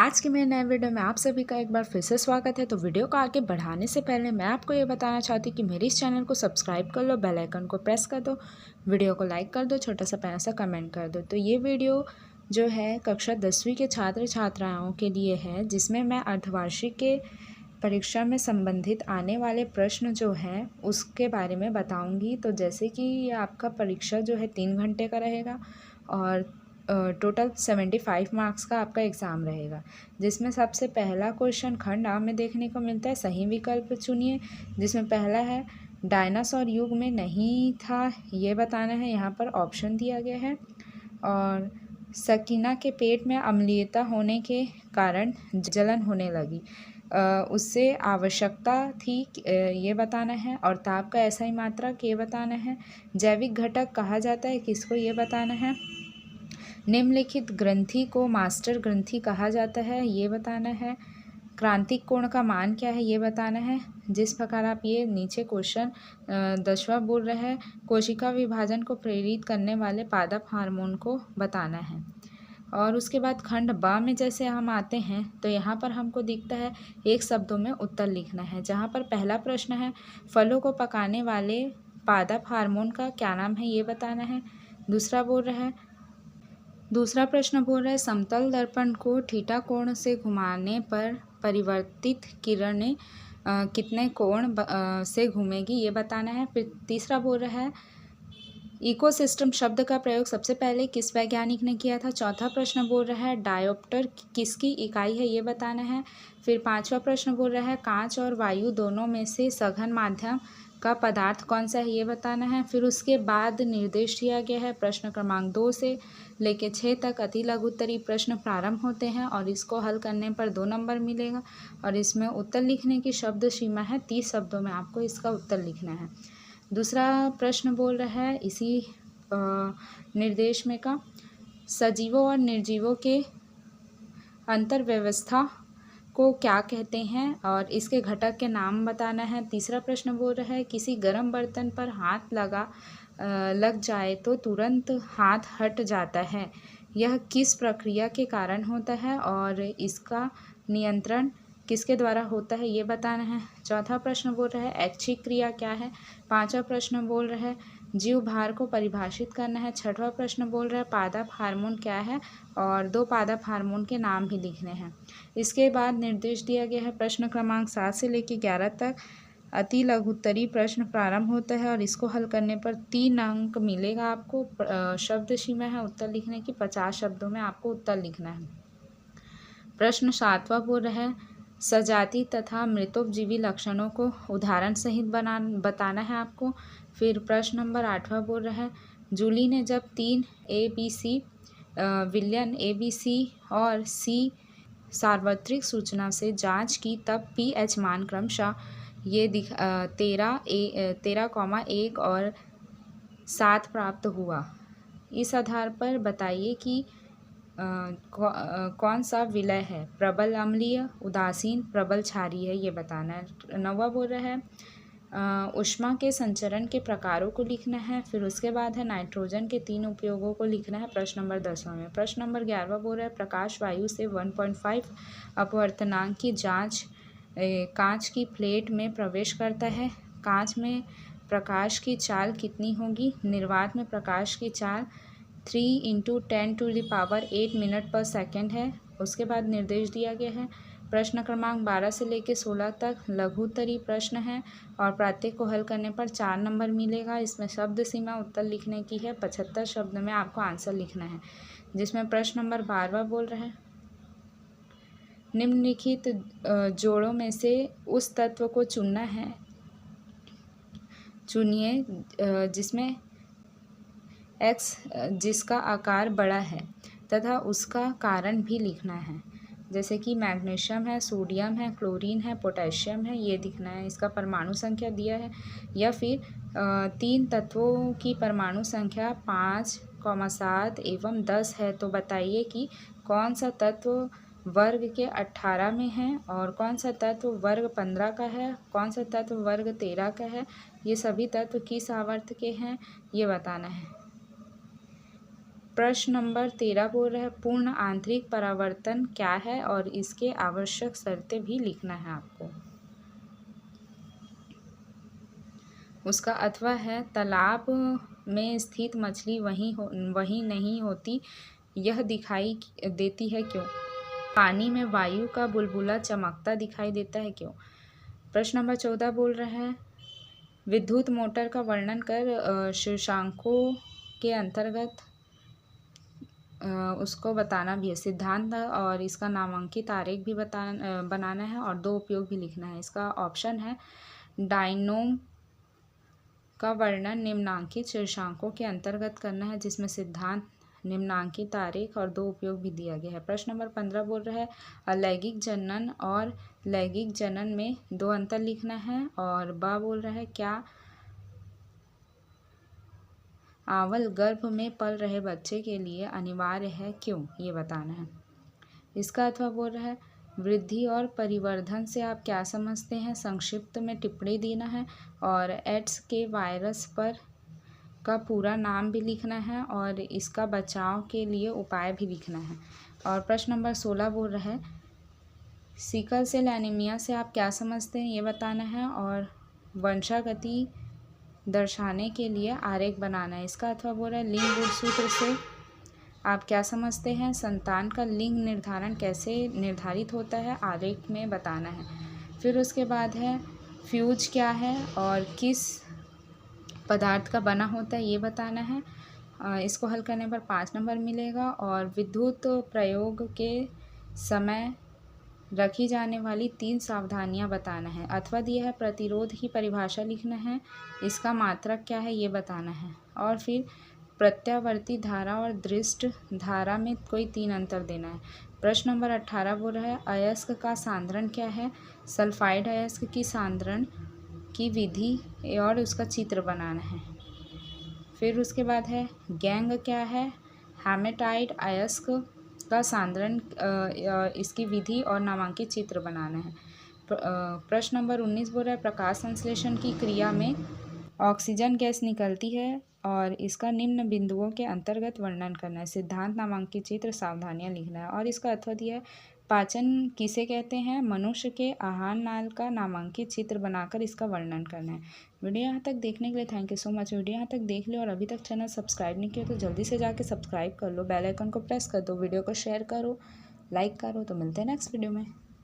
आज के मेरे नए वीडियो में आप सभी का एक बार फिर से स्वागत है। तो वीडियो को आगे बढ़ाने से पहले मैं आपको ये बताना चाहती हूँ कि मेरे इस चैनल को सब्सक्राइब कर लो, बेल आइकन को प्रेस कर दो, वीडियो को लाइक कर दो, छोटा सा प्यारा सा कमेंट कर दो। तो ये वीडियो जो है कक्षा 10वीं के छात्र छात्राओं के लिए है, जिसमें मैं अर्धवार्षिक के परीक्षा में संबंधित आने वाले प्रश्न जो हैं उसके बारे में बताऊँगी। तो जैसे कि ये आपका परीक्षा जो है 3 घंटे का रहेगा और टोटल 75 मार्क्स का आपका एग्ज़ाम रहेगा, जिसमें सबसे पहला क्वेश्चन खंड आ में देखने को मिलता है। सही विकल्प चुनिए, जिसमें पहला है डायनासोर युग में नहीं था, ये बताना है। यहाँ पर ऑप्शन दिया गया है। और सकीना के पेट में अम्लीयता होने के कारण जलन होने लगी, उससे आवश्यकता थी, ये बताना है। और ताप का ऐसा ही मात्रक, ये बताना है। जैविक घटक कहा जाता है किसको, ये बताना है। निम्नलिखित ग्रंथि को मास्टर ग्रंथि कहा जाता है, ये बताना है। क्रांतिक कोण का मान क्या है, ये बताना है। जिस प्रकार आप ये नीचे क्वेश्चन 10वां बोल रहे हैं, कोशिका विभाजन को प्रेरित करने वाले पादप हार्मोन को बताना है। और उसके बाद खंड ब में जैसे हम आते हैं तो यहाँ पर हमको दिखता है एक शब्दों में उत्तर लिखना है। जहाँ पर पहला प्रश्न है फलों को पकाने वाले पादप हार्मोन का क्या नाम है, ये बताना है। दूसरा प्रश्न बोल रहा है समतल दर्पण को थीटा कोण से घुमाने पर परिवर्तित किरणें कितने कोण से घूमेगी, ये बताना है। फिर तीसरा बोल रहा है इकोसिस्टम शब्द का प्रयोग सबसे पहले किस वैज्ञानिक ने किया था। चौथा प्रश्न बोल रहा है डायोप्टर किसकी इकाई है, ये बताना है। फिर पांचवा प्रश्न बोल रहा है कांच और वायु दोनों में से सघन माध्यम का पदार्थ कौन सा है, ये बताना है। फिर उसके बाद निर्देश दिया गया है प्रश्न क्रमांक 2 से लेके 6 तक अति लघु उत्तरीय प्रश्न प्रारंभ होते हैं और इसको हल करने पर 2 नंबर मिलेगा। और इसमें उत्तर लिखने की शब्द सीमा है 30 शब्दों में आपको इसका उत्तर लिखना है। दूसरा प्रश्न बोल रहा है इसी निर्देश में का सजीवों और निर्जीवों के अंतर व्यवस्था को क्या कहते हैं और इसके घटक के नाम बताना है। तीसरा प्रश्न बोल रहा है किसी गर्म बर्तन पर हाथ लग जाए तो तुरंत हाथ हट जाता है, यह किस प्रक्रिया के कारण होता है और इसका नियंत्रण किसके द्वारा होता है, ये बताना है। चौथा प्रश्न बोल रहा है ऐच्छिक क्रिया क्या है। पांचवा प्रश्न बोल रहा है जीव भार को परिभाषित करना है। छठवां प्रश्न बोल रहा है पादप हार्मोन क्या है और 2 पादप हार्मोन के नाम भी लिखने हैं। इसके बाद निर्देश दिया गया है प्रश्न क्रमांक 7 से लेकर 11 तक अति लघु उत्तरीय प्रश्न प्रारंभ होता है और इसको हल करने पर 3 अंक मिलेगा आपको। शब्द सीमा है उत्तर लिखने की 50 शब्दों में आपको उत्तर लिखना है। प्रश्न 7वां बोल रहा है सजाति तथा मृतोपजीवी लक्षणों को उदाहरण सहित बताना है आपको। फिर प्रश्न नंबर 8वां बोल रहा है जूली ने जब 3 ABC विलयन ABC और C सार्वत्रिक सूचना से जांच की तब pH मान क्रमशः ये 13,1 और 7 प्राप्त हुआ। इस आधार पर बताइए कि कौन सा विलय है, प्रबल अम्लीय, उदासीन, प्रबल क्षारीय है, ये बताना है। 9वां बोल रहा है ऊष्मा के संचरण के प्रकारों को लिखना है। फिर उसके बाद है नाइट्रोजन के 3 उपयोगों को लिखना है प्रश्न नंबर 10वां में। प्रश्न नंबर 11वां बोल रहा है प्रकाश वायु से 1.5 अपवर्तनांक की जांच कांच की प्लेट में प्रवेश करता है, कांच में प्रकाश की चाल कितनी होगी। निर्वात में प्रकाश की चाल 3 × 10⁸ मिनट पर सेकेंड है। उसके बाद निर्देश दिया गया है प्रश्न क्रमांक 12 से लेकर 16 तक लघु उत्तरीय प्रश्न है और प्रत्येक को हल करने पर 4 नंबर मिलेगा। इसमें शब्द सीमा उत्तर लिखने की है 75 शब्द में आपको आंसर लिखना है। जिसमें प्रश्न नंबर 12वां बोल रहा है निम्नलिखित जोड़ों में से उस तत्व को चुनिए जिसमें X जिसका आकार बड़ा है तथा उसका कारण भी लिखना है। जैसे कि मैग्नीशियम है, सोडियम है, क्लोरीन है, पोटेशियम है, ये दिखना है। इसका परमाणु संख्या दिया है। या फिर 3 तत्वों की परमाणु संख्या 5, 7 एवं 10 है, तो बताइए कि कौन सा तत्व वर्ग के 18 में है और कौन सा तत्व वर्ग 15 का है, कौन सा तत्व वर्ग 13 का है, ये सभी तत्व किस आवर्त के हैं, ये बताना है। प्रश्न नंबर 13 बोल रहा है पूर्ण आंतरिक परावर्तन क्या है और इसके आवश्यक शर्तें भी लिखना है आपको। उसका अथवा है तालाब में स्थित मछली वही नहीं होती, यह दिखाई देती है क्यों? पानी में वायु का बुलबुला चमकता दिखाई देता है क्यों? प्रश्न नंबर 14 बोल रहा है विद्युत मोटर का वर्णन कर शीर्षांकों के अंतर्गत उसको बताना भी है। सिद्धांत और इसका नामांकित आरेख भी बनाना है और 2 उपयोग भी लिखना है। इसका ऑप्शन है डायनोम का वर्णन निम्नांकित शीर्षांकों के अंतर्गत करना है, जिसमें सिद्धांत, निम्नांकित आरेख और 2 उपयोग भी दिया गया है। प्रश्न नंबर 15 बोल रहा है अलैंगिक जनन और लैंगिक जनन में 2 अंतर लिखना है। और बा बोल रहा है क्या आंवल गर्भ में पल रहे बच्चे के लिए अनिवार्य है, क्यों? ये बताना है। इसका अथवा बोल रहा है वृद्धि और परिवर्धन से आप क्या समझते हैं, संक्षिप्त में टिप्पणी देना है। और एड्स के वायरस पर का पूरा नाम भी लिखना है और इसका बचाव के लिए उपाय भी लिखना है। और प्रश्न नंबर 16 बोल रहा है सिकल सेल एनीमिया से आप क्या समझते हैं, ये बताना है। और वंशागति दर्शाने के लिए आरेख बनाना है। इसका अथवा बोल रहा है लिंग गुणसूत्र से आप क्या समझते हैं, संतान का लिंग निर्धारण कैसे निर्धारित होता है, आरेख में बताना है। फिर उसके बाद है फ्यूज क्या है और किस पदार्थ का बना होता है, ये बताना है। इसको हल करने पर 5 नंबर मिलेगा। और विद्युत प्रयोग के समय रखी जाने वाली 3 सावधानियां बताना है। अथवा दिया है प्रतिरोध की परिभाषा लिखना है, इसका मात्रक क्या है ये बताना है। और फिर प्रत्यावर्ती धारा और दृष्ट धारा में कोई 3 अंतर देना है। प्रश्न नंबर 18 बोल रहा है अयस्क का सांद्रण क्या है, सल्फाइड अयस्क की सांद्रण की विधि और उसका चित्र बनाना है। फिर उसके बाद है गैंग क्या है, हेमेटाइट अयस्क का सांद्रण इसकी विधि और नामांकित चित्र बनाना है। प्रश्न नंबर 19 बोल रहा है प्रकाश संश्लेषण की क्रिया में ऑक्सीजन गैस निकलती है और इसका निम्न बिंदुओं के अंतर्गत वर्णन करना है। सिद्धांत, नामांकित चित्र, सावधानियां लिखना है। और इसका अथवा दिया है पाचन किसे कहते हैं, मनुष्य के आहार नाल का नामांकित चित्र बनाकर इसका वर्णन करना है। वीडियो यहाँ तक देखने के लिए thank you so much. Video यहाँ तक देख लो और अभी तक चैनल सब्सक्राइब नहीं किया तो जल्दी से जाके सब्सक्राइब कर लो, बेल आइकन को प्रेस कर दो, वीडियो को शेयर करो, लाइक करो। तो मिलते हैं नेक्स्ट वीडियो में।